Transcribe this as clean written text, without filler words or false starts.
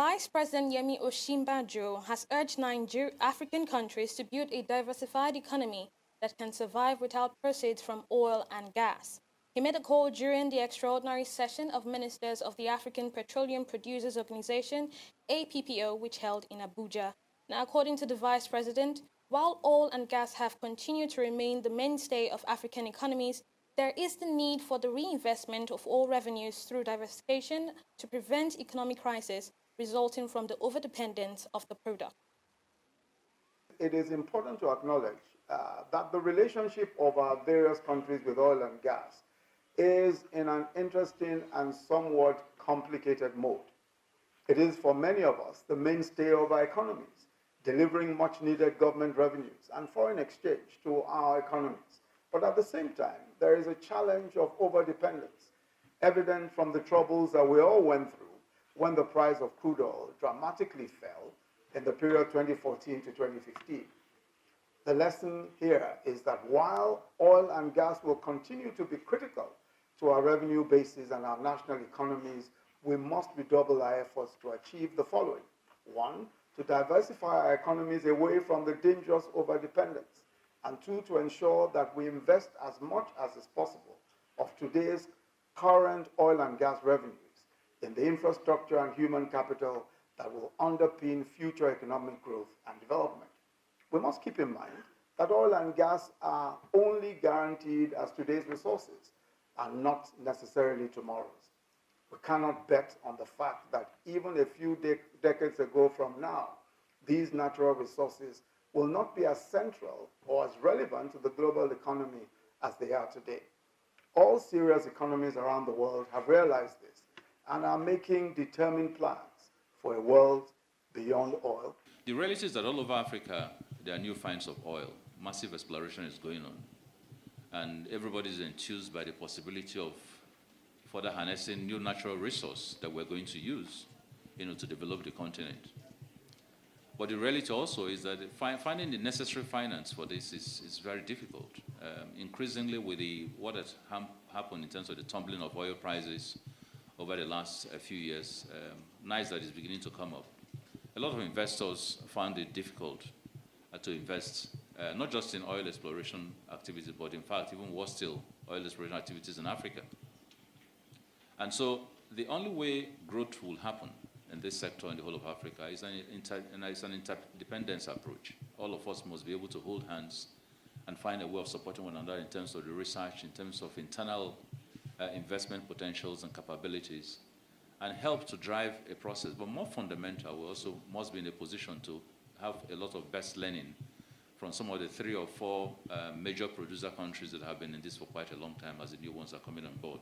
Vice President Yemi Osibanjo has urged African countries to build a diversified economy that can survive without proceeds from oil and gas. He made a call during the extraordinary session of ministers of the African Petroleum Producers Organization, APPO, which held in Abuja. Now, according to the Vice President, while oil and gas have continued to remain the mainstay of African economies, there is the need for the reinvestment of all revenues through diversification to prevent economic crisis resulting from the overdependence of the product. It is important to acknowledge that the relationship of our various countries with oil and gas is in an interesting and somewhat complicated mode. It is for many of us the mainstay of our economies, delivering much needed government revenues and foreign exchange to our economies. But at the same time, there is a challenge of overdependence, evident from the troubles that we all went through when the price of crude oil dramatically fell in the period 2014 to 2015. The lesson here is that while oil and gas will continue to be critical to our revenue bases and our national economies, we must redouble our efforts to achieve the following. One, to diversify our economies away from the dangerous overdependence. And two, to ensure that we invest as much as is possible of today's current oil and gas revenues in the infrastructure and human capital that will underpin future economic growth and development. We must keep in mind that oil and gas are only guaranteed as today's resources and not necessarily tomorrow's. We cannot bet on the fact that even a few decades ago from now, these natural resources will not be as central or as relevant to the global economy as they are today. All serious economies around the world have realized this and are making determined plans for a world beyond oil. The reality is that all over Africa, there are new finds of oil. Massive exploration is going on. And everybody is enthused by the possibility of further harnessing new natural resource that we're going to use, to develop the continent. But the reality also is that finding the necessary finance for this is very difficult. Increasingly with what has happened in terms of the tumbling of oil prices over the last few years, nice that is beginning to come up. A lot of investors found it difficult to invest, not just in oil exploration activities, but in fact, even worse still, oil exploration activities in Africa. And so the only way growth will happen in this sector in the whole of Africa is an interdependence approach. All of us must be able to hold hands and find a way of supporting one another in terms of the research, in terms of internal investment potentials and capabilities, and help to drive a process. But more fundamental, we also must be in a position to have a lot of best learning from some of the 3 or 4 major producer countries that have been in this for quite a long time as the new ones are coming on board.